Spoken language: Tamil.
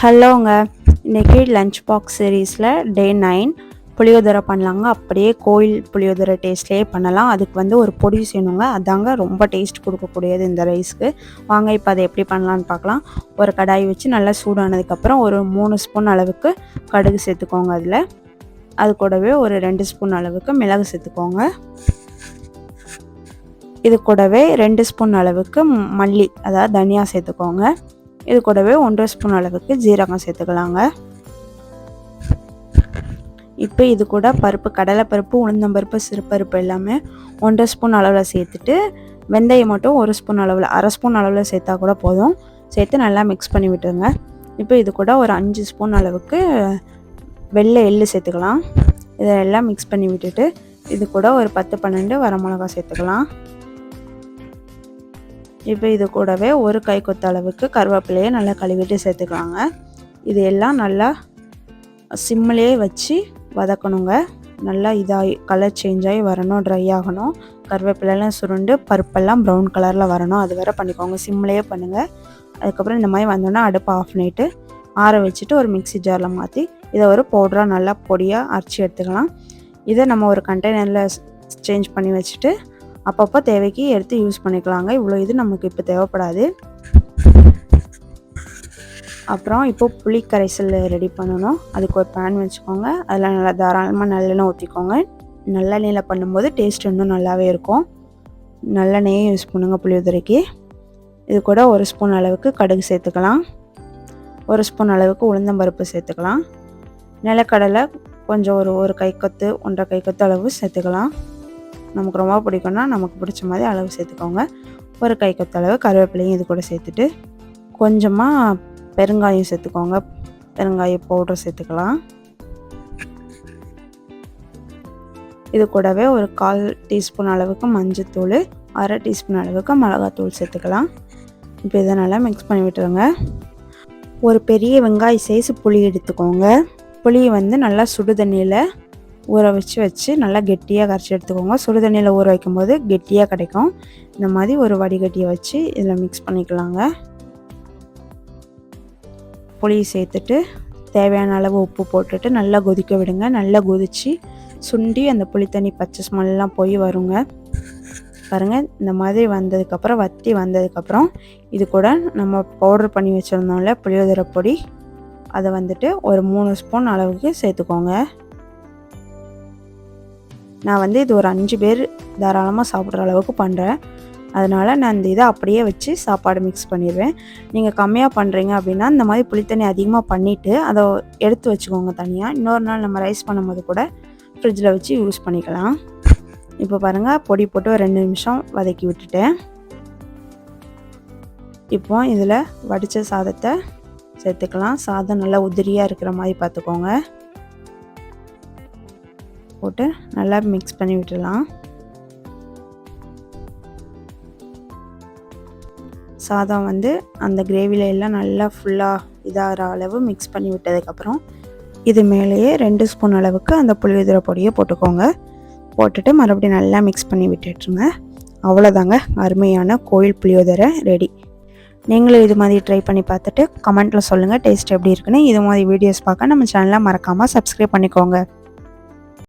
ஹலோங்க. இன்றைக்கி லஞ்ச் பாக்ஸ் சீரீஸில் டே 9 புளியோதரை பண்ணலாங்க. அப்படியே கோயில் புளியோதரை டேஸ்ட்லேயே பண்ணலாம். அதுக்கு வந்து ஒரு பொடி செய்யணுங்க. அதாங்க ரொம்ப டேஸ்ட் கொடுக்கக்கூடியது இந்த ரைஸ்க்கு. வாங்க இப்போ அதை எப்படி பண்ணலான்னு பார்க்கலாம். ஒரு கடாய் வச்சு நல்லா சூடானதுக்கப்புறம் ஒரு 3 ஸ்பூன் அளவுக்கு கடுகு சேர்த்துக்கோங்க. அது கூடவே ஒரு 2 ஸ்பூன் அளவுக்கு மிளகு சேர்த்துக்கோங்க. இது கூடவே 2 ஸ்பூன் அளவுக்கு மல்லி, அதாவது தனியா சேர்த்துக்கோங்க. இது கூடவே 1 ஸ்பூன் அளவுக்கு ஜீரகம் சேர்த்துக்கலாங்க. இப்போ இது கூட பருப்பு, கடலைப்பருப்பு, உளுந்தம்பருப்பு, சிறுபருப்பு எல்லாமே 1 ஸ்பூன் அளவில் சேர்த்துட்டு வெந்தயம் மட்டும் 1 ஸ்பூன் அளவில், அரை ஸ்பூன் அளவில் சேர்த்தா கூட போதும். சேர்த்து நல்லா மிக்ஸ் பண்ணி விட்டுருங்க. இப்போ இது கூட ஒரு 5 ஸ்பூன் அளவுக்கு வெள்ளை எள்ளு சேர்த்துக்கலாம். இதெல்லாம் மிக்ஸ் பண்ணி விட்டுட்டு இது கூட ஒரு 10-12 வரமிளகா சேர்த்துக்கலாம். இப்போ இது கூடவே ஒரு கைக்கொத்த அளவுக்கு கருவேப்பிலையை நல்லா கழுவிட்டு சேர்த்துக்கலாங்க. இது எல்லாம் நல்லா சிம்மிலே வச்சு வதக்கணுங்க. நல்லா இதாகி கலர் சேஞ்ச் ஆகி வரணும், ட்ரை ஆகணும். கருவேப்பிலையெல்லாம் சுருண்டு பருப்பெல்லாம் ப்ரௌன் கலரில் வரணும். அது வரை பண்ணிக்கோங்க, சிம்மிலே பண்ணுங்கள். அதுக்கப்புறம் இந்த மாதிரி வந்தோன்னா அடுப்பை ஆஃப் பண்ணிவிட்டு ஆற வச்சுட்டு ஒரு மிக்ஸி ஜாரில் மாற்றி இதை ஒரு பவுடராக நல்லா பொடியாக அரைச்சி எடுத்துக்கலாம். இதை நம்ம ஒரு கண்டெய்னரில் சேஞ்ச் பண்ணி வச்சுட்டு அப்பப்போ தேவைக்கு எடுத்து யூஸ் பண்ணிக்கலாங்க. இவ்வளோ இது நமக்கு இப்போ தேவைப்படாது. அப்புறம் இப்போது புளி கரைசல் ரெடி பண்ணணும். அதுக்கு ஒரு பேன் வச்சுக்கோங்க. அதில் நல்லா தாராளமாக நல்லெண்ணெய் ஊற்றிக்கோங்க. நல்லெண்ணெயில் பண்ணும்போது டேஸ்ட் இன்னும் நல்லாவே இருக்கும். நல்லெண்ணெயே யூஸ் பண்ணுங்க புளியோதரைக்கு. இது கூட 1 ஸ்பூன் அளவுக்கு கடுகு சேர்த்துக்கலாம். 1 ஸ்பூன் அளவுக்கு உளுந்தம்பருப்பு சேர்த்துக்கலாம். நிலக்கடலை கொஞ்சம் ஒரு கைக்கொத்து, 1.5 கைக்கொத்து அளவு சேர்த்துக்கலாம். நமக்கு ரொம்ப பிடிக்கும்னா நமக்கு பிடிச்ச மாதிரி அளவு சேர்த்துக்கோங்க. ஒரு கைக்கொத்த அளவு கருவேப்பிலையும் இது கூட சேர்த்துட்டு கொஞ்சமாக பெருங்காயம் சேர்த்துக்கோங்க. பெருங்காய பவுடர் சேர்த்துக்கலாம். இது கூடவே ஒரு 1/4 டீஸ்பூன் அளவுக்கு மஞ்சத்தூள், 1/2 டீஸ்பூன் அளவுக்கு மிளகாத்தூள் சேர்த்துக்கலாம். இப்போ இதை நல்லா மிக்ஸ் பண்ணி விட்டுருங்க. ஒரு பெரிய வெங்காய சைஸ் புளி எடுத்துக்கோங்க. புளியை வந்து நல்லா சுடு தண்ணியில் ஊற வச்சு நல்லா கெட்டியாக கரைச்சி எடுத்துக்கோங்க. சுடு தண்ணியில் ஊற வைக்கும்போது கெட்டியாக கிடைக்கும். இந்த மாதிரி ஒரு வடிகட்டியை வச்சு இதில் மிக்ஸ் பண்ணிக்கலாங்க. புளியை சேர்த்துட்டு தேவையான அளவு உப்பு போட்டுட்டு நல்லா கொதிக்க விடுங்க. நல்லா கொதித்து சுண்டி அந்த புளி தண்ணி பச்சை ஸ்மெல்லாம் போய் வருங்க. பாருங்கள், இந்த மாதிரி வந்ததுக்கப்புறம் வற்றி வந்ததுக்கப்புறம் இது கூட நம்ம பவுடர் பண்ணி வச்சுருந்தோம்ல புளியோதரை பொடி, அதை வந்துட்டு ஒரு 3 ஸ்பூன் அளவுக்கு சேர்த்துக்கோங்க. நான் வந்து இது ஒரு 5 பேர் தாராளமாக சாப்பிட்ற அளவுக்கு பண்ணுறேன். அதனால் நான் இந்த இதை அப்படியே வச்சு சாப்பாடு மிக்ஸ் பண்ணிடுவேன். நீங்கள் கம்மியாக பண்ணுறீங்க அப்படின்னா இந்த மாதிரி புளித்தண்ணி அதிகமாக பண்ணிவிட்டு அதை எடுத்து வச்சுக்கோங்க தனியாக. இன்னொரு நாள் நம்ம ரைஸ் பண்ணும்போது கூட ஃப்ரிட்ஜில் வச்சு யூஸ் பண்ணிக்கலாம். இப்போ பாருங்கள், பொடி போட்டு ஒரு 2 நிமிஷம் வதக்கி விட்டுட்டேன். இப்போ இதில் வடித்த சாதத்தை சேர்த்துக்கலாம். சாதம் நல்லா உதிரியாக இருக்கிற மாதிரி பார்த்துக்கோங்க. போட்டு நல்லா மிக்ஸ் பண்ணி விட்டுடலாம். சாதம் வந்து அந்த கிரேவியில் எல்லாம் நல்லா ஃபுல்லாக இதாகிற அளவு மிக்ஸ் பண்ணி விட்டதுக்கப்புறம் இது மேலேயே 2 ஸ்பூன் அளவுக்கு அந்த புளியோதரை பொடியை போட்டுக்கோங்க. போட்டுட்டு மறுபடியும் நல்லா மிக்ஸ் பண்ணி விட்டுட்டுருங்க. அவ்வளோதாங்க, அருமையான கோயில் புளியோதரை ரெடி. நீங்களும் இது மாதிரி ட்ரை பண்ணி பார்த்துட்டு கமெண்ட்டில் சொல்லுங்கள் டேஸ்ட் எப்படி இருக்குன்னு. இது மாதிரி வீடியோஸ் பார்க்க நம்ம சேனலை மறக்காமல் சப்ஸ்கிரைப் பண்ணிக்கோங்க.